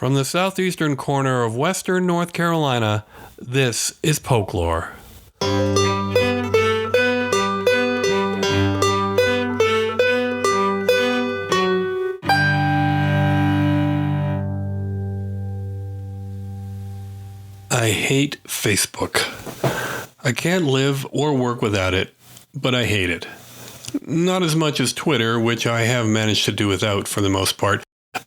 From the southeastern corner of western North Carolina, this is Folklore. I hate Facebook. I can't live or work without it, but I hate it. Not as much as Twitter, which I have managed to do without for the most part,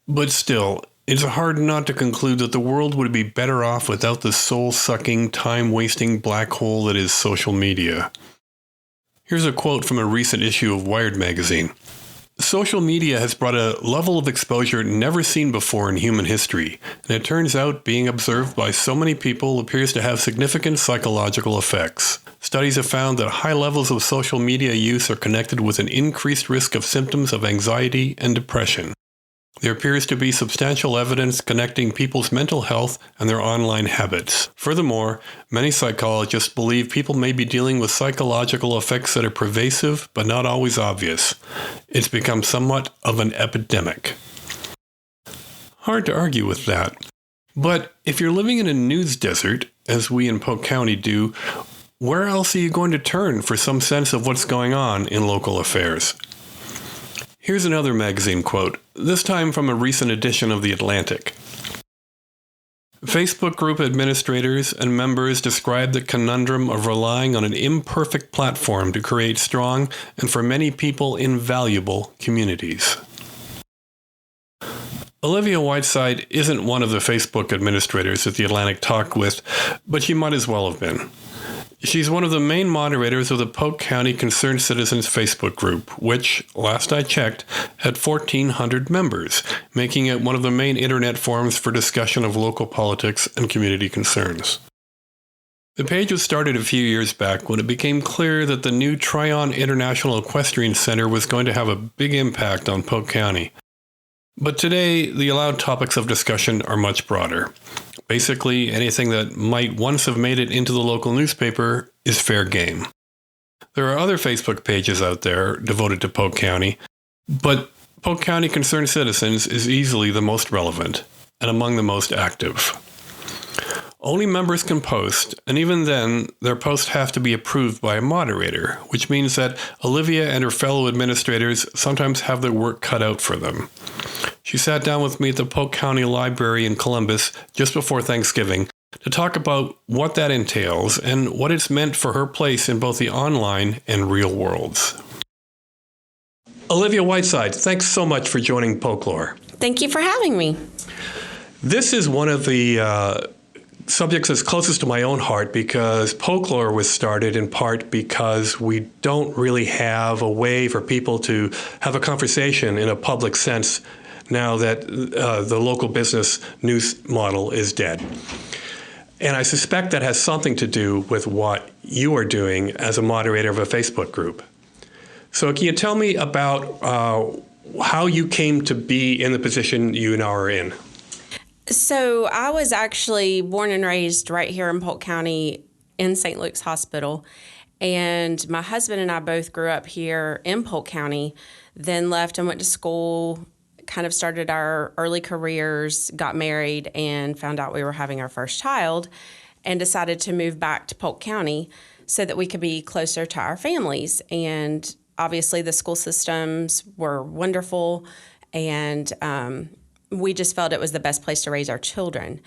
but still, it's hard not to conclude that the world would be better off without the soul-sucking, time-wasting black hole that is social media. Here's a quote from a recent issue of Wired magazine. Social media has brought a level of exposure never seen before in human history, and it turns out being observed by so many people appears to have significant psychological effects. Studies have found that high levels of social media use are connected with an increased risk of symptoms of anxiety and depression. There appears to be substantial evidence connecting people's mental health and their online habits. Furthermore, many psychologists believe people may be dealing with psychological effects that are pervasive but not always obvious. It's become somewhat of an epidemic. Hard to argue with that. But if you're living in a news desert, as we in Polk County do, where else are you going to turn for some sense of what's going on in local affairs? Here's another magazine quote, this time from a recent edition of The Atlantic. Facebook group administrators and members describe the conundrum of relying on an imperfect platform to create strong and for many people invaluable communities. Olivia Whiteside isn't one of the Facebook administrators that The Atlantic talked with, but she might as well have been. She's one of the main moderators of the Polk County Concerned Citizens Facebook group, which, last I checked, had 1,400 members, making it one of the main internet forums for discussion of local politics and community concerns. The page was started a few years back when it became clear that the new Tryon International Equestrian Center was going to have a big impact on Polk County. But today, the allowed topics of discussion are much broader. Basically, anything that might once have made it into the local newspaper is fair game. There are other Facebook pages out there devoted to Polk County, but Polk County Concerned Citizens is easily the most relevant and among the most active. Only members can post, and even then, their posts have to be approved by a moderator, which means that Olivia and her fellow administrators sometimes have their work cut out for them. She sat down with me at the Polk County Library in Columbus just before Thanksgiving to talk about what that entails and what it's meant for her place in both the online and real worlds. Olivia Whiteside, thanks so much for joining Folklore. Thank you for having me. This is one of the subjects that's closest to my own heart because Folklore was started in part because we don't really have a way for people to have a conversation in a public sense now that the local business news model is dead. And I suspect that has something to do with what you are doing as a moderator of a Facebook group. So can you tell me about how you came to be in the position you now are in? So I was actually born and raised right here in Polk County in St. Luke's Hospital. And my husband and I both grew up here in Polk County, then left and went to school, kind of started our early careers, got married, and found out we were having our first child, and decided to move back to Polk County so that we could be closer to our families. And obviously the school systems were wonderful, and we just felt it was the best place to raise our children.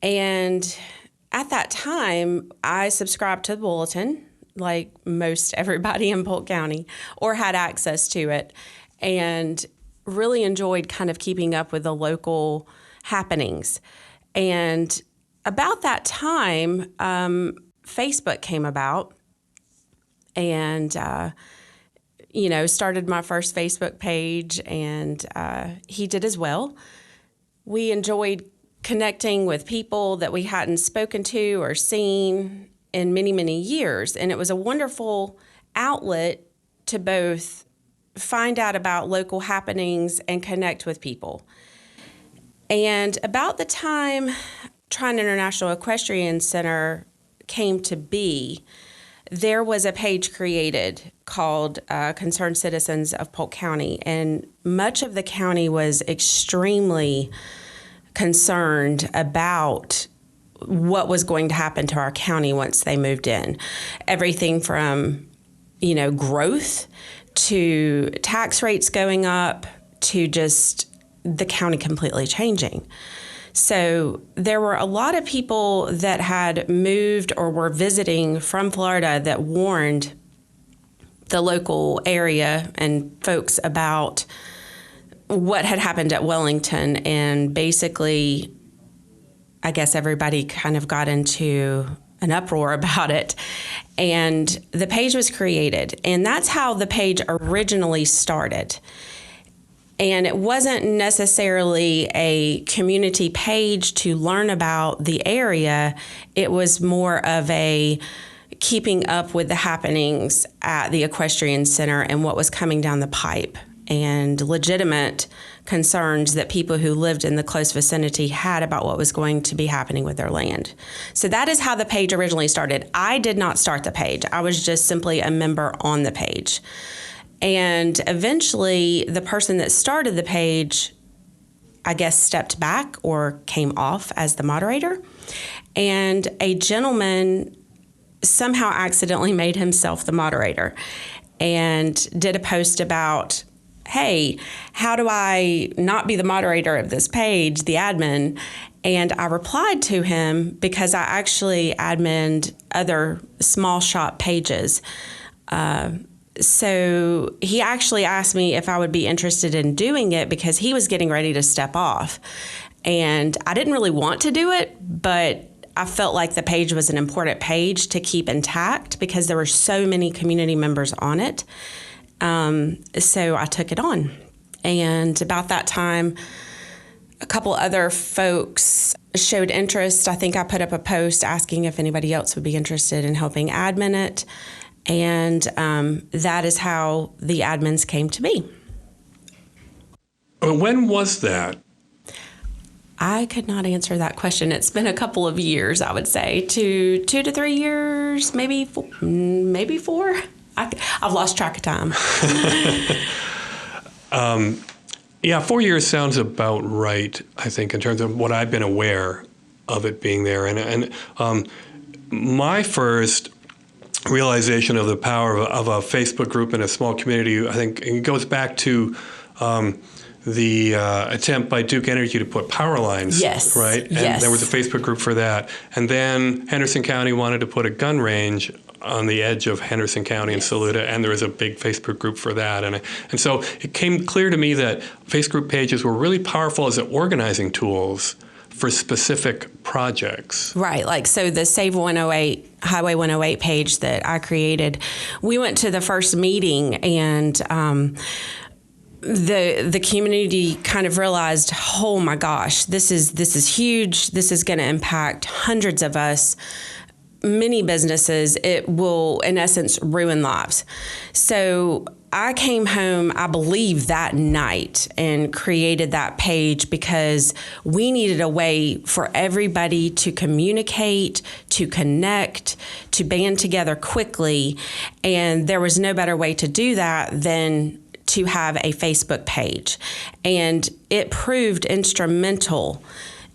And at that time, I subscribed to the Bulletin, like most everybody in Polk County, or had access to it, and really enjoyed kind of keeping up with the local happenings. And about that time, Facebook came about, and started my first Facebook page, and he did as well. We enjoyed connecting with people that we hadn't spoken to or seen in many, many years. And it was a wonderful outlet to both find out about local happenings and connect with people. And about the time Tryon International Equestrian Center came to be, there was a page created called Concerned Citizens of Polk County, and much of the county was extremely concerned about what was going to happen to our county once they moved in. Everything from, growth to tax rates going up to just the county completely changing. So there were a lot of people that had moved or were visiting from Florida that warned the local area and folks about what had happened at Wellington. And basically, I guess everybody kind of got into an uproar about it. And the page was created. And that's how the page originally started. And it wasn't necessarily a community page to learn about the area. It was more of a keeping up with the happenings at the Equestrian Center and what was coming down the pipe, and legitimate concerns that people who lived in the close vicinity had about what was going to be happening with their land. So that is how the page originally started. I did not start the page. I was just simply a member on the page. And eventually, the person that started the page, I guess, stepped back or came off as the moderator. And a gentleman somehow accidentally made himself the moderator and did a post about, hey, how do I not be the moderator of this page, the admin? And I replied to him because I actually adminned other small shop pages. So he actually asked me if I would be interested in doing it because he was getting ready to step off. And I didn't really want to do it, but I felt like the page was an important page to keep intact because there were so many community members on it. So I took it on. And about that time, a couple other folks showed interest. I think I put up a post asking if anybody else would be interested in helping admin it. And that is how the admins came to be. When was that? I could not answer that question. It's been a couple of years, I would say, 2 to 3 years, maybe 4. I've lost track of time. Yeah, 4 years sounds about right, I think, in terms of what I've been aware of it being there. And my first realization of the power of a Facebook group in a small community, I think it goes back to the attempt by Duke Energy to put power lines, yes, right? And yes. There was a Facebook group for that. And then Henderson County wanted to put a gun range on the edge of Henderson County and Saluda, and there was a big Facebook group for that. And so it came clear to me that Facebook pages were really powerful as organizing tools for specific projects. Right. Like, so the Save 108, Highway 108 page that I created, we went to the first meeting and the community kind of realized, oh my gosh, this is huge. This is going to impact hundreds of us, many businesses. It will, in essence, ruin lives. So I came home, I believe, that night and created that page because we needed a way for everybody to communicate, to connect, to band together quickly. And there was no better way to do that than to have a Facebook page. And it proved instrumental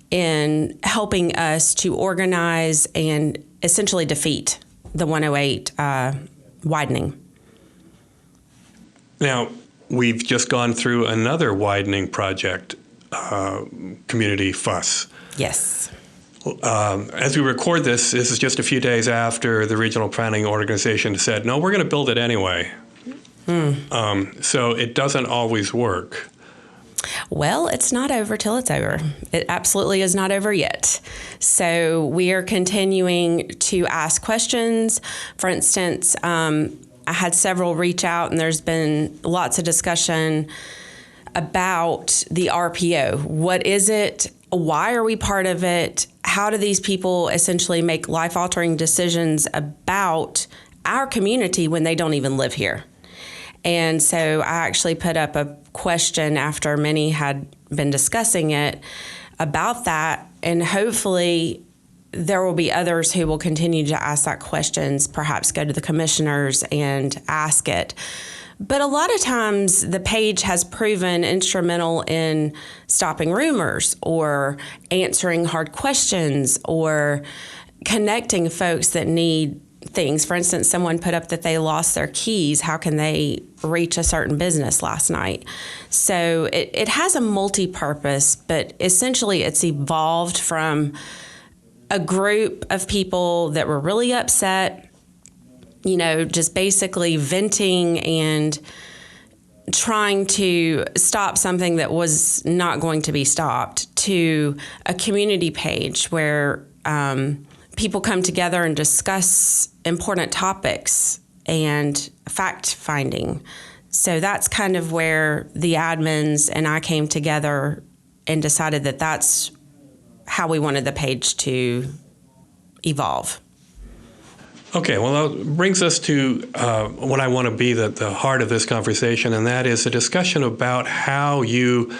in helping us to organize and essentially defeat the 108 widening. Now, we've just gone through another widening project, community fuss. Yes. As we record this is just a few days after the regional planning organization said, no, we're going to build it anyway. So it doesn't always work. Well, it's not over till it's over. It absolutely is not over yet. So we are continuing to ask questions. For instance, I had several reach out, and there's been lots of discussion about the RPO. What is it? Why are we part of it? How do these people essentially make life-altering decisions about our community when they don't even live here? And so I actually put up a question after many had been discussing it about that, and hopefully there will be others who will continue to ask that questions, perhaps go to the commissioners and ask it. But a lot of times the page has proven instrumental in stopping rumors or answering hard questions or connecting folks that need things. For instance, someone put up that they lost their keys. How can they reach a certain business last night? So it has a multi-purpose, but essentially it's evolved from a group of people that were really upset, just basically venting and trying to stop something that was not going to be stopped, to a community page where people come together and discuss important topics and fact finding. So that's kind of where the admins and I came together and decided that that's how we wanted the page to evolve. Okay, well, that brings us to what I want to be the heart of this conversation, and that is a discussion about how you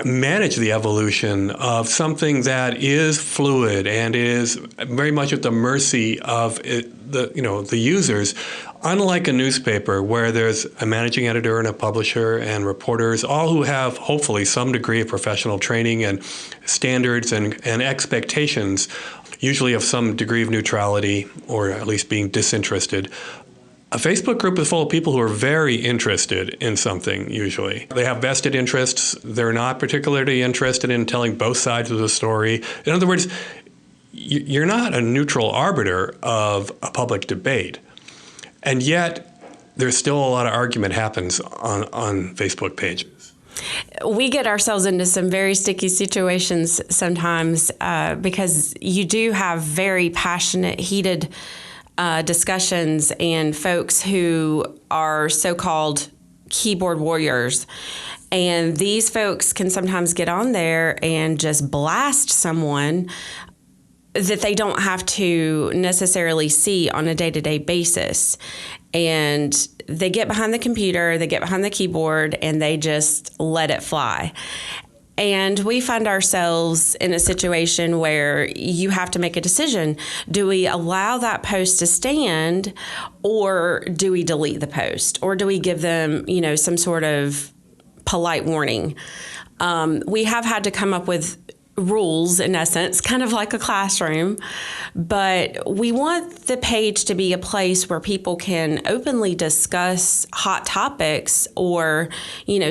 manage the evolution of something that is fluid and is very much at the mercy of the users. Unlike a newspaper where there's a managing editor and a publisher and reporters, all who have hopefully some degree of professional training and standards and expectations, usually of some degree of neutrality or at least being disinterested. A Facebook group is full of people who are very interested in something, usually. They have vested interests. They're not particularly interested in telling both sides of the story. In other words, you're not a neutral arbiter of a public debate. And yet, there's still a lot of argument happens on Facebook pages. We get ourselves into some very sticky situations sometimes because you do have very passionate, heated discussions and folks who are so-called keyboard warriors. And these folks can sometimes get on there and just blast someone that they don't have to necessarily see on a day-to-day basis. And they get behind the computer, they get behind the keyboard, and they just let it fly. And we find ourselves in a situation where you have to make a decision. Do we allow that post to stand, or do we delete the post? Or do we give them, some sort of polite warning? We have had to come up with rules, in essence, kind of like a classroom, but we want the page to be a place where people can openly discuss hot topics or,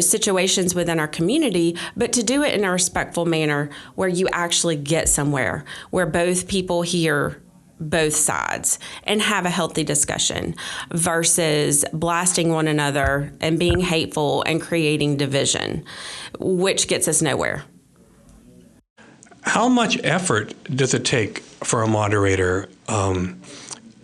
situations within our community, but to do it in a respectful manner where you actually get somewhere, where both people hear both sides and have a healthy discussion versus blasting one another and being hateful and creating division, which gets us nowhere. How much effort does it take for a moderator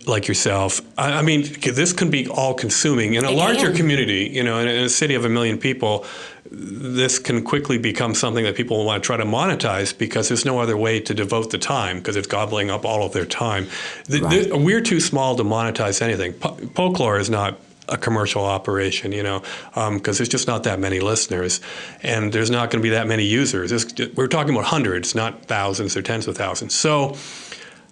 like yourself? I mean, this can be all-consuming. In a larger community, in a city of 1 million people, this can quickly become something that people want to try to monetize because there's no other way to devote the time because it's gobbling up all of their time. Right. We're too small to monetize anything. Folklore is not a commercial operation, because there's just not that many listeners, and there's not going to be that many users. We're talking about hundreds, not thousands or tens of thousands. So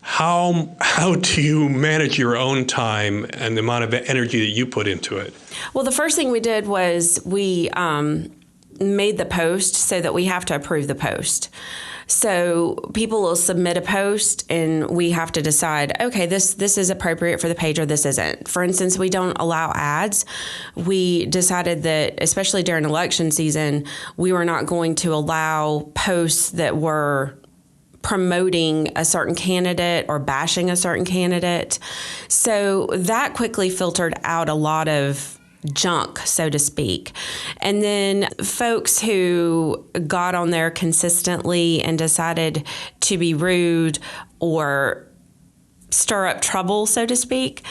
how do you manage your own time and the amount of energy that you put into it? Well, the first thing we did was we made the post so that we have to approve the post. So people will submit a post and we have to decide, okay, this is appropriate for the page or this isn't. For instance, we don't allow ads. We decided that, especially during election season, we were not going to allow posts that were promoting a certain candidate or bashing a certain candidate. So that quickly filtered out a lot of junk, so to speak. And then folks who got on there consistently and decided to be rude or stir up trouble, so to speak,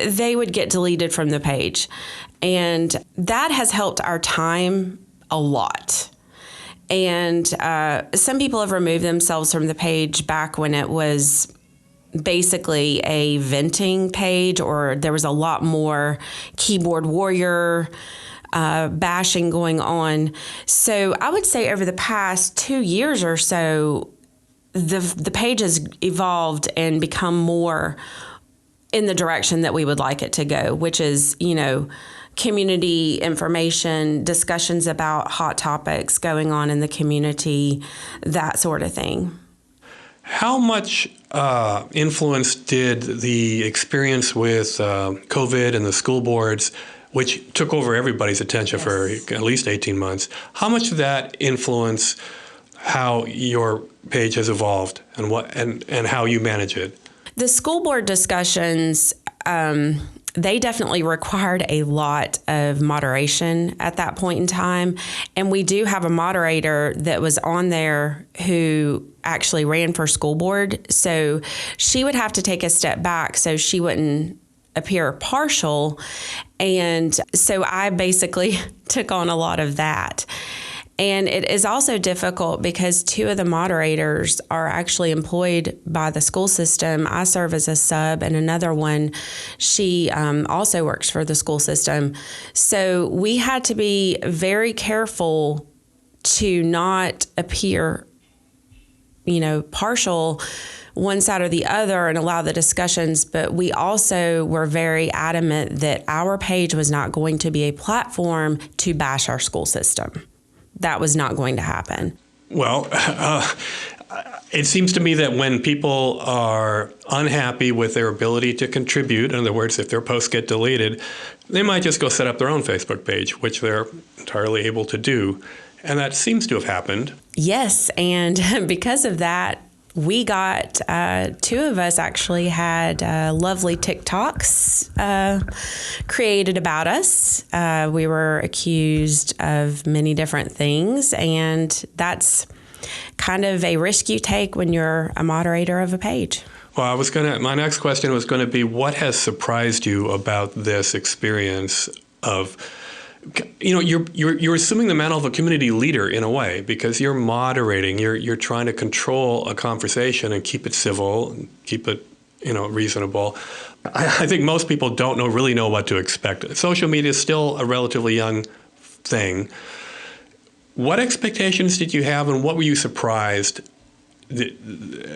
they would get deleted from the page. And that has helped our time a lot. And some people have removed themselves from the page back when it was basically a venting page, or there was a lot more keyboard warrior bashing going on. So I would say over the past 2 years or so, the page has evolved and become more in the direction that we would like it to go, which is, community information, discussions about hot topics going on in the community, that sort of thing. How much influence did the experience with COVID and the school boards, which took over everybody's attention for at least 18 months, how much did that influence how your page has evolved and how you manage it? The school board discussions, they definitely required a lot of moderation at that point in time. And we do have a moderator that was on there who actually ran for school board. So she would have to take a step back so she wouldn't appear partial. And so I basically took on a lot of that. And it is also difficult because two of the moderators are actually employed by the school system. I serve as a sub, and another one, she also works for the school system. So we had to be very careful to not appear, partial one side or the other and allow the discussions. But we also were very adamant that our page was not going to be a platform to bash our school system. That was not going to happen. Well, it seems to me that when people are unhappy with their ability to contribute, in other words, if their posts get deleted, they might just go set up their own Facebook page, which they're entirely able to do. And that seems to have happened. Yes, and because of that, we got, two of us actually had lovely TikToks created about us. We were accused of many different things, and that's kind of a risk you take when you're a moderator of a page. Well, my next question was going to be, what has surprised you about this experience of, you're assuming the mantle of a community leader in a way, because you're moderating, you're trying to control a conversation and keep it civil, and keep it, reasonable. I think most people don't really know what to expect. Social media is still a relatively young thing. What expectations did you have, and what were you surprised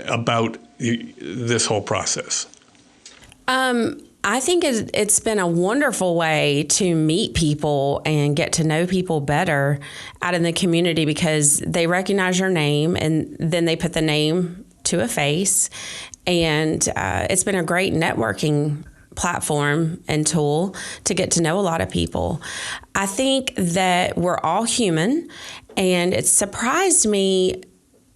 about this whole process? I think it's been a wonderful way to meet people and get to know people better out in the community, because they recognize your name and then they put the name to a face. And it's been a great networking platform and tool to get to know a lot of people. I think that we're all human, and it surprised me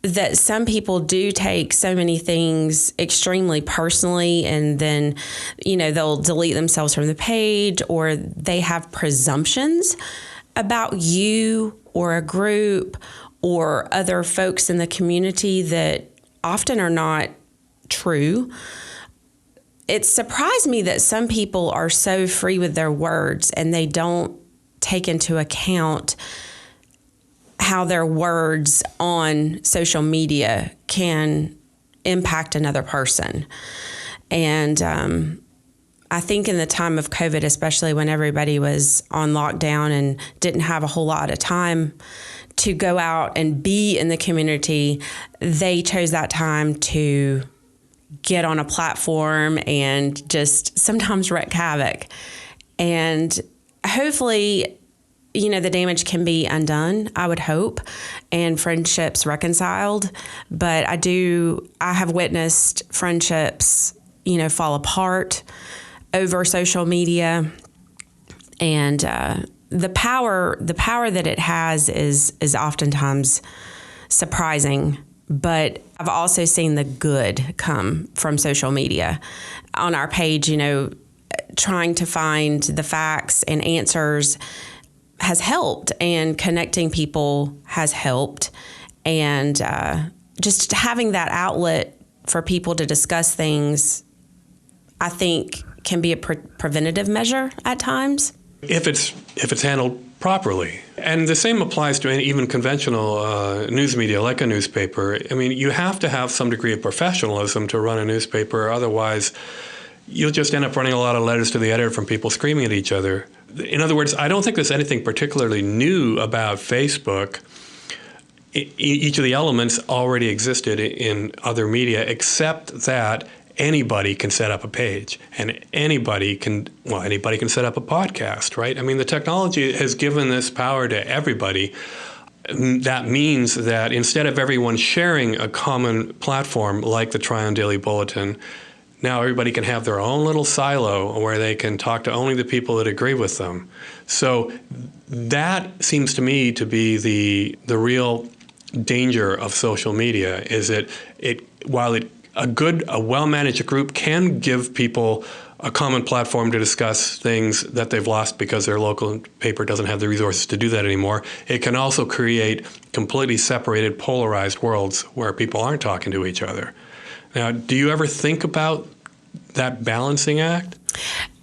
that some people do take so many things extremely personally, and then, they'll delete themselves from the page, or they have presumptions about you or a group or other folks in the community that often are not true. It surprised me that some people are so free with their words and they don't take into account how their words on social media can impact another person. And I think in the time of COVID, especially when everybody was on lockdown and didn't have a whole lot of time to go out and be in the community, they chose that time to get on a platform and just sometimes wreak havoc. And hopefully, the damage can be undone, I would hope, and friendships reconciled. But I have witnessed friendships, fall apart over social media. And the power that it has is oftentimes surprising. But I've also seen the good come from social media. On our page, trying to find the facts and answers has helped, and connecting people has helped, and just having that outlet for people to discuss things, I think, can be a preventative measure at times. If it's handled properly. And the same applies to even conventional news media, like a newspaper. I mean, you have to have some degree of professionalism to run a newspaper, otherwise you'll just end up running a lot of letters to the editor from people screaming at each other. In other words, I don't think there's anything particularly new about Facebook. Each of the elements already existed in other media, except that anybody can set up a page, and anybody can set up a podcast, right? I mean, the technology has given this power to everybody. That means that instead of everyone sharing a common platform like the Tryon Daily Bulletin, now everybody can have their own little silo where they can talk to only the people that agree with them. So that seems to me to be the real danger of social media, is that while a well-managed group can give people a common platform to discuss things that they've lost because their local paper doesn't have the resources to do that anymore, it can also create completely separated, polarized worlds where people aren't talking to each other. Now, do you ever think about that balancing act?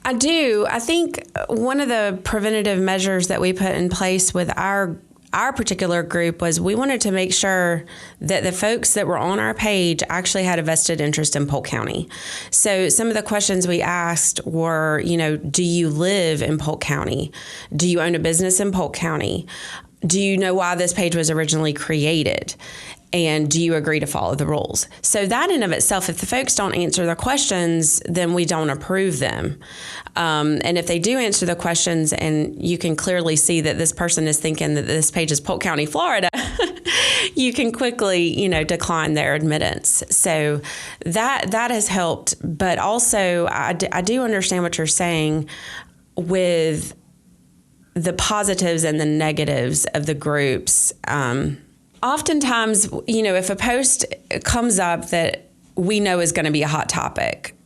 I do. I think one of the preventative measures that we put in place with our particular group was we wanted to make sure that the folks that were on our page actually had a vested interest in Polk County. So some of the questions we asked were, do you live in Polk County? Do you own a business in Polk County? Do you know why this page was originally created? And do you agree to follow the rules? So that in of itself, if the folks don't answer the questions, then we don't approve them. And if they do answer the questions and you can clearly see that this person is thinking that this page is Polk County, Florida, you can quickly, decline their admittance. So that has helped. But also, I do understand what you're saying with the positives and the negatives of the groups. Oftentimes, if a post comes up that we know is going to be a hot topic,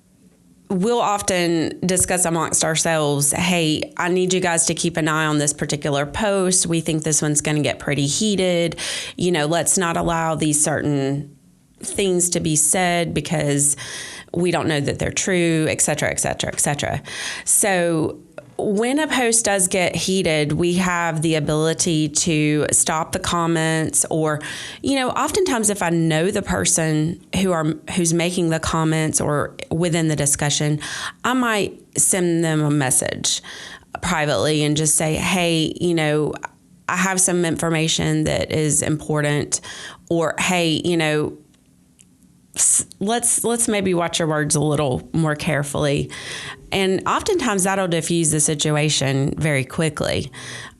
we'll often discuss amongst ourselves, hey, I need you guys to keep an eye on this particular post. We think this one's going to get pretty heated. Let's not allow these certain things to be said because we don't know that they're true, et cetera, et cetera, et cetera. So when a post does get heated, we have the ability to stop the comments, or, oftentimes if I know the person who's making the comments or within the discussion, I might send them a message privately and just say, hey, I have some information that is important, or, hey, let's maybe watch your words a little more carefully. And oftentimes that'll diffuse the situation very quickly.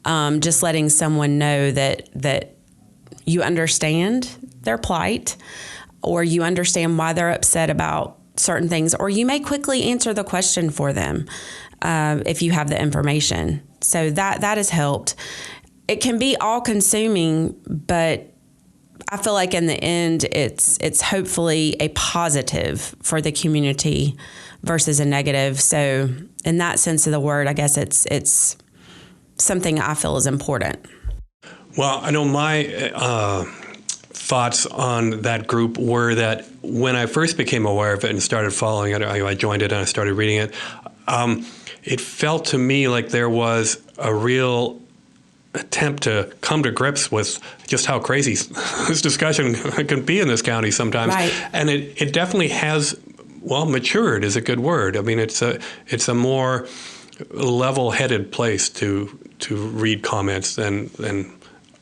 Just letting someone know that you understand their plight, or you understand why they're upset about certain things, or you may quickly answer the question for them if you have the information. So that has helped. It can be all-consuming, but I feel like in the end, it's hopefully a positive for the community versus a negative. So in that sense of the word, I guess it's something I feel is important. Well, I know my thoughts on that group were that when I first became aware of it and started following it, I joined it and I started reading it, it felt to me like there was a real attempt to come to grips with just how crazy this discussion can be in this county sometimes. Right. And it definitely has, matured is a good word. I mean, it's a more level-headed place to read comments than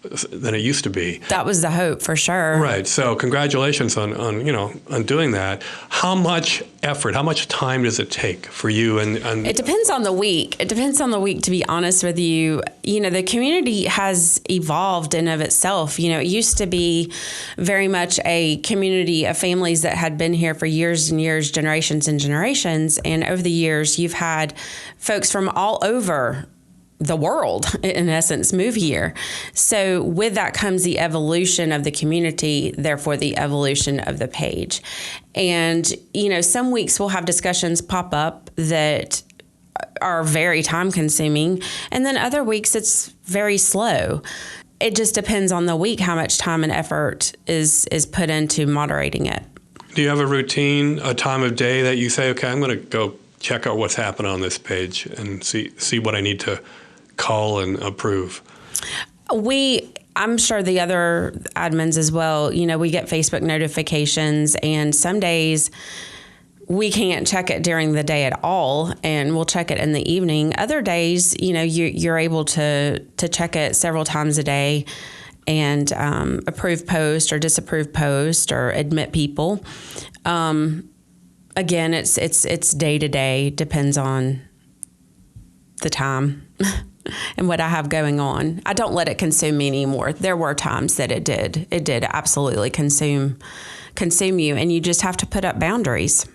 it used to be. That was the hope, for sure. Right. So congratulations on doing that. How much effort, how much time does it take for you? And it depends on the week. To be honest with you. The community has evolved in of itself. It used to be very much a community of families that had been here for years and years, generations and generations. And over the years, you've had folks from all over the world, in essence, move here. So with that comes the evolution of the community, therefore the evolution of the page. And, some weeks we'll have discussions pop up that are very time consuming. And then other weeks it's very slow. It just depends on the week, how much time and effort is put into moderating it. Do you have a routine, a time of day that you say, okay, I'm going to go check out what's happening on this page and see what I need to call and approve? I'm sure the other admins as well, we get Facebook notifications, and some days we can't check it during the day at all, and we'll check it in the evening. Other days, you're able to check it several times a day and approve post or disapprove post or admit people. Again, it's day to day, depends on the time and what I have going on. I don't let it consume me anymore. There were times that it did absolutely consume you, and you just have to put up boundaries.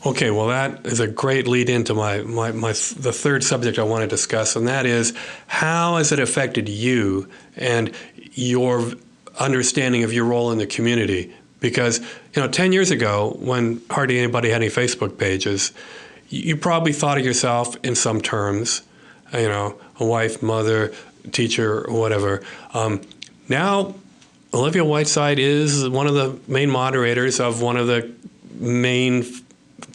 Okay, well, that is a great lead into the third subject I want to discuss, and that is, how has it affected you and your understanding of your role in the community? Because 10 years ago, when hardly anybody had any Facebook pages, you probably thought of yourself in some terms, a wife, mother, teacher, whatever. Now, Olivia Whiteside is one of the main moderators of one of the main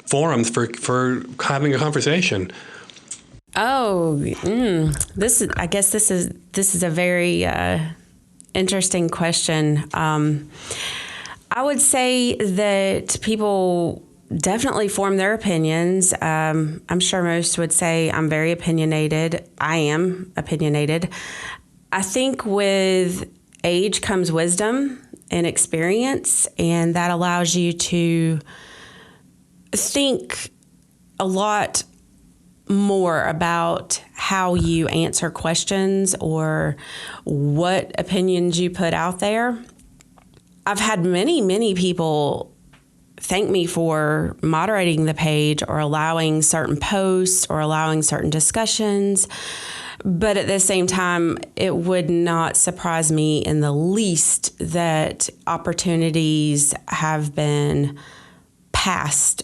forums for having a conversation. Oh, this is a very interesting question. I would say that people definitely form their opinions. I'm sure most would say I'm very opinionated. I am opinionated. I think with age comes wisdom and experience, and that allows you to think a lot more about how you answer questions or what opinions you put out there. I've had many people thank me for moderating the page or allowing certain posts or allowing certain discussions. But at the same time, it would not surprise me in the least that opportunities have been passed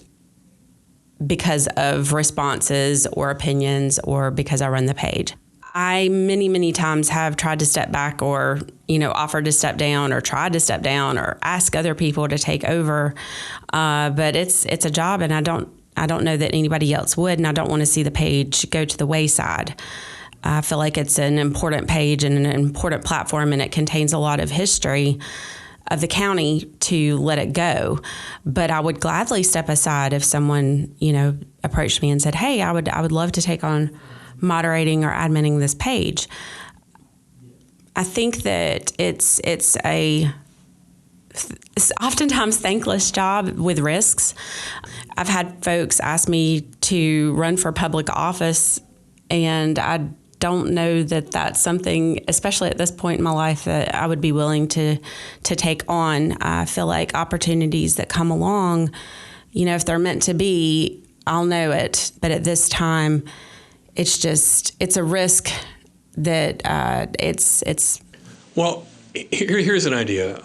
because of responses or opinions or because I run the page. I many times have tried to step back or, offered to step down or tried to step down or ask other people to take over. But it's a job, and I don't know that anybody else would, and I don't want to see the page go to the wayside. I feel like it's an important page and an important platform, and it contains a lot of history of the county to let it go. But I would gladly step aside if someone, approached me and said, hey, I would love to take on moderating or adminning this page. I think that it's oftentimes thankless job with risks. I've had folks ask me to run for public office, and I don't know that that's something, especially at this point in my life, that I would be willing to take on. I feel like opportunities that come along, if they're meant to be, I'll know it. But at this time, it's a risk that it's. Well, here's an idea.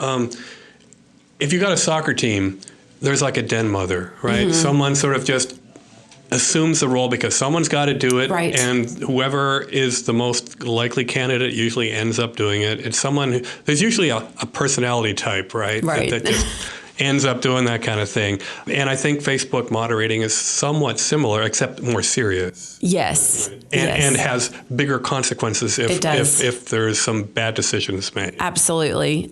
If you got a soccer team, there's like a den mother, right? Mm-hmm. Someone sort of just assumes the role because someone's got to do it, right. And whoever is the most likely candidate usually ends up doing it. It's someone there's usually a personality type, right? Right. That just ends up doing that kind of thing. And I think Facebook moderating is somewhat similar, except more serious. Yes. And has bigger consequences if there's some bad decisions made. Absolutely.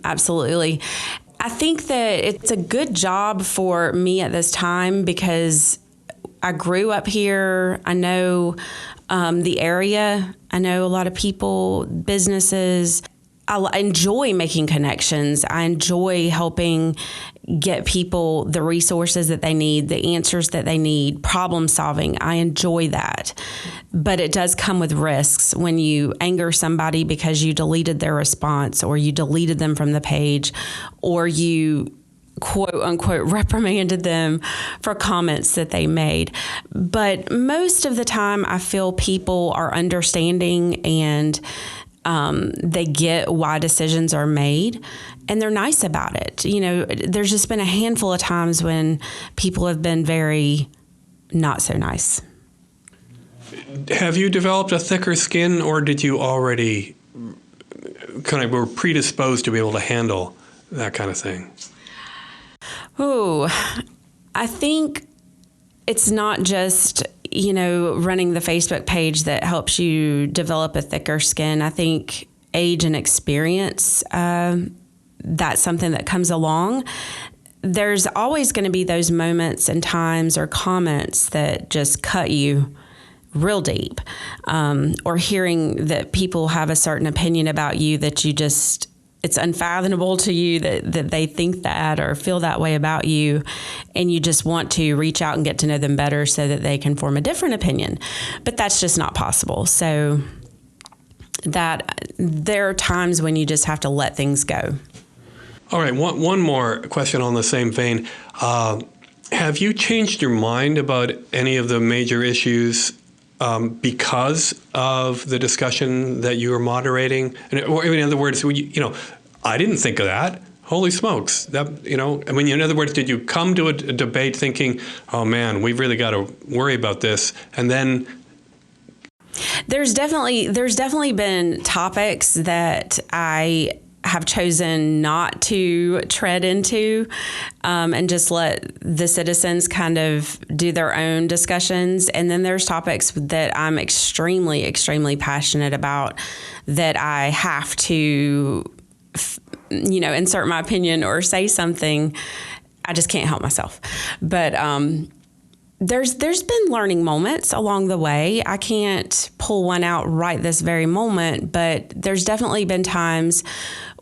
I think that it's a good job for me at this time because I grew up here. I know the area. I know a lot of people, businesses. I enjoy making connections. I enjoy helping get people the resources that they need, the answers that they need, problem solving. I enjoy that. But it does come with risks when you anger somebody because you deleted their response or you deleted them from the page or you quote unquote reprimanded them for comments that they made. But most of the time I feel people are understanding and they get why decisions are made and they're nice about it. There's just been a handful of times when people have been very not so nice. Have you developed a thicker skin, or did you already kind of were predisposed to be able to handle that kind of thing? Oh, I think it's not just, running the Facebook page that helps you develop a thicker skin. I think age and experience, that's something that comes along. There's always going to be those moments and times or comments that just cut you real deep, or hearing that people have a certain opinion about you that you just it's unfathomable to you that they think that or feel that way about you, and you just want to reach out and get to know them better so that they can form a different opinion. But that's just not possible. So that there are times when you just have to let things go. All right, one more question on the same vein. Have you changed your mind about any of the major issues because of the discussion that you were moderating? Or in other words, I didn't think of that. Holy smokes! In other words, did you come to a debate thinking, "Oh man, we've really got to worry about this," and then? There's definitely been topics that I have chosen not to tread into and just let the citizens kind of do their own discussions. And then there's topics that I'm extremely, extremely passionate about that I have to, insert my opinion or say something. I just can't help myself. But there's been learning moments along the way. I can't pull one out right this very moment, but there's definitely been times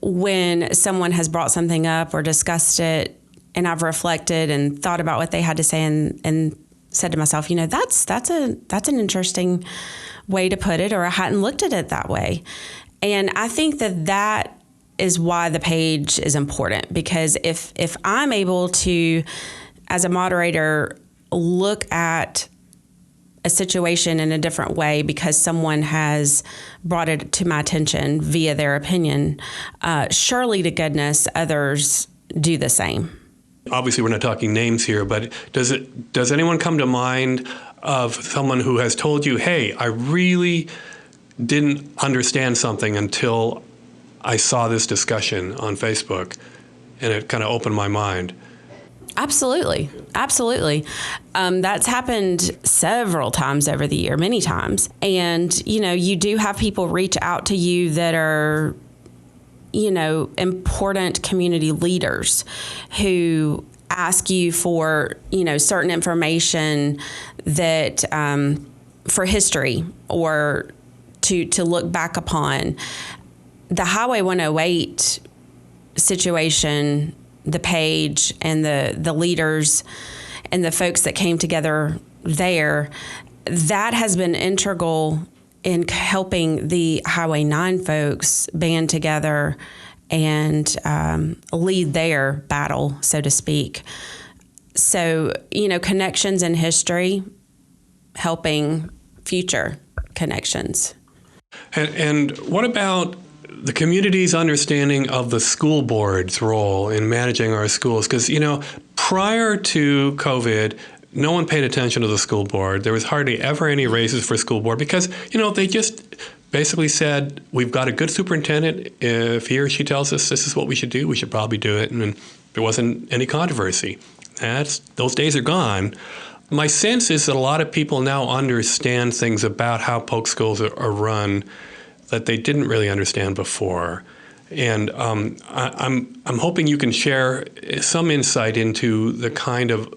when someone has brought something up or discussed it, and I've reflected and thought about what they had to say and said to myself, that's an interesting way to put it, or I hadn't looked at it that way. And I think that is why the page is important, because if I'm able to, as a moderator, look at a situation in a different way because someone has brought it to my attention via their opinion, surely to goodness others do the same. Obviously, we're not talking names here, but does anyone come to mind of someone who has told you, "Hey, I really didn't understand something until I saw this discussion on Facebook, and it kind of opened my mind"? Absolutely. That's happened several times over the year, many times. And, you do have people reach out to you that are, important community leaders who ask you for, certain information that for history or to look back upon. The Highway 108 situation, the page and the leaders and the folks that came together there, that has been integral in helping the Highway 9 folks band together and lead their battle, so to speak. So, connections in history, helping future connections. And what about the community's understanding of the school board's role in managing our schools? Because, prior to COVID, no one paid attention to the school board. There was hardly ever any raises for school board because, they just basically said, we've got a good superintendent. If he or she tells us this is what we should do, we should probably do it. And there wasn't any controversy. Those days are gone. My sense is that a lot of people now understand things about how Polk schools are run that they didn't really understand before. And I'm hoping you can share some insight into the kind of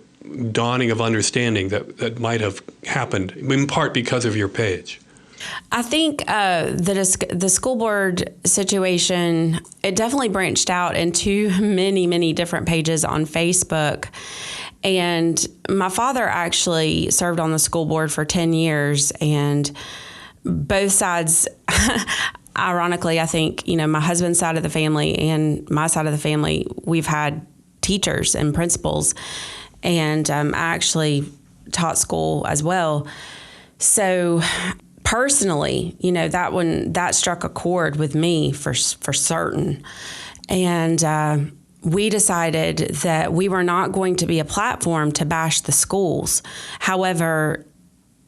dawning of understanding that might have happened, in part because of your page. I think the school board situation, it definitely branched out into many, many different pages on Facebook. And my father actually served on the school board for 10 years, and both sides, ironically, I think, my husband's side of the family and my side of the family, we've had teachers and principals, and I actually taught school as well. So personally, that struck a chord with me for certain. And we decided that we were not going to be a platform to bash the schools. However,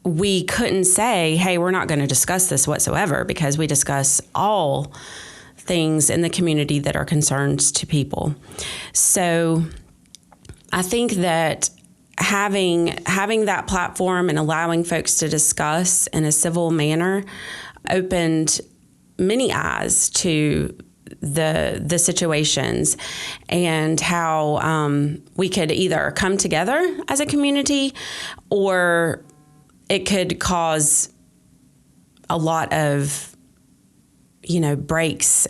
we couldn't say, hey, we're not going to discuss this whatsoever, because we discuss all things in the community that are concerns to people. So I think that having that platform and allowing folks to discuss in a civil manner opened many eyes to the situations and how we could either come together as a community, or it could cause a lot of, breaks.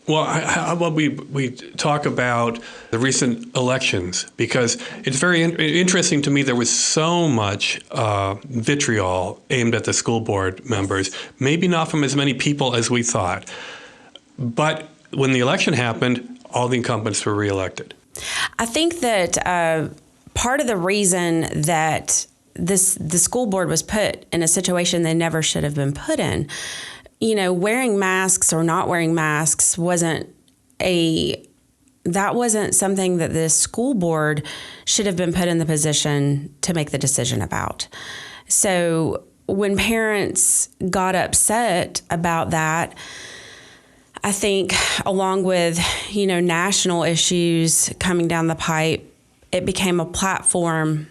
Well, how about we talk about the recent elections? Because it's very interesting to me. There was so much vitriol aimed at the school board members, maybe not from as many people as we thought. But when the election happened, all the incumbents were reelected. I think that part of the reason that the school board was put in a situation they never should have been put in, wearing masks or not wearing masks wasn't something that the school board should have been put in the position to make the decision about. So when parents got upset about that, I think along with, national issues coming down the pipe, it became a platform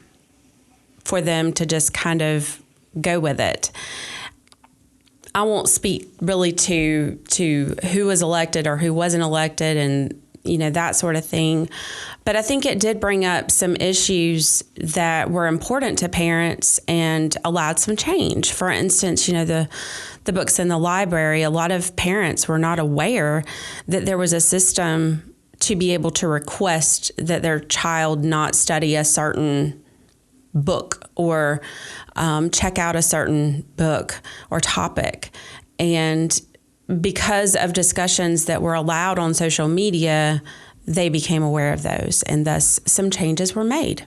for them to just kind of go with it. I won't speak really to who was elected or who wasn't elected and, that sort of thing. But I think it did bring up some issues that were important to parents and allowed some change. For instance, the books in the library, a lot of parents were not aware that there was a system to be able to request that their child not study a certain book or check out a certain book or topic. And because of discussions that were allowed on social media, they became aware of those, and thus some changes were made.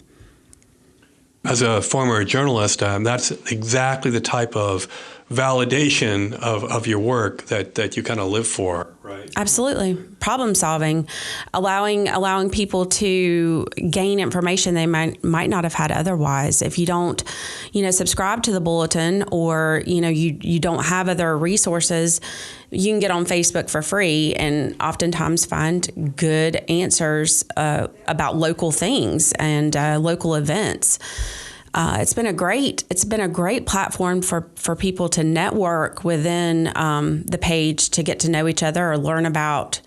As a former journalist, that's exactly the type of validation of your work that you kind of live for, right? Absolutely. Problem solving, allowing people to gain information they might not have had otherwise. If you don't, subscribe to the bulletin or, you don't have other resources, you can get on Facebook for free and oftentimes find good answers about local things and local events. It's been a great platform for people to network within the page, to get to know each other or learn about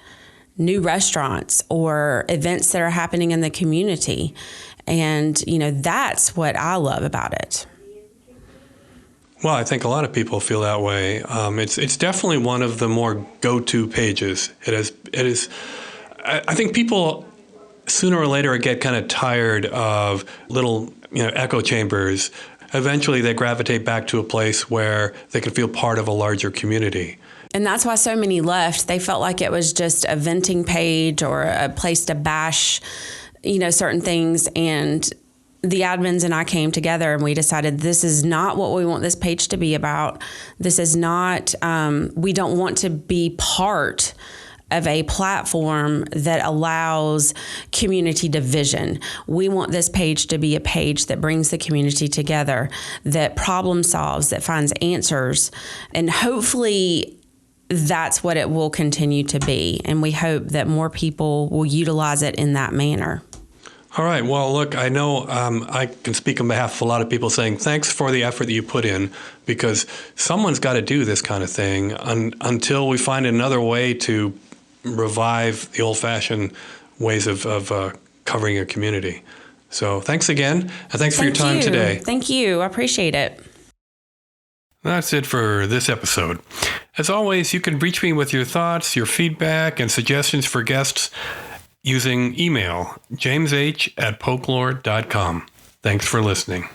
new restaurants or events that are happening in the community. And, that's what I love about it. Well, I think a lot of people feel that way. It's definitely one of the more go-to pages. It is. I think people sooner or later get kind of tired of little echo chambers. Eventually, they gravitate back to a place where they can feel part of a larger community. And that's why so many left. They felt like it was just a venting page or a place to bash, certain things. And the admins and I came together and we decided this is not what we want this page to be about. This is not, we don't want to be part of a platform that allows community division. We want this page to be a page that brings the community together, that problem solves, that finds answers. And hopefully that's what it will continue to be. And we hope that more people will utilize it in that manner. All right. Well, look, I know I can speak on behalf of a lot of people saying thanks for the effort that you put in, because someone's got to do this kind of thing until we find another way to revive the old-fashioned ways of covering your community. So thanks again, and thanks for your time today. Thank you. I appreciate it. That's it for this episode. As always, you can reach me with your thoughts, your feedback, and suggestions for guests using email, jamesh@polklore.com. Thanks for listening.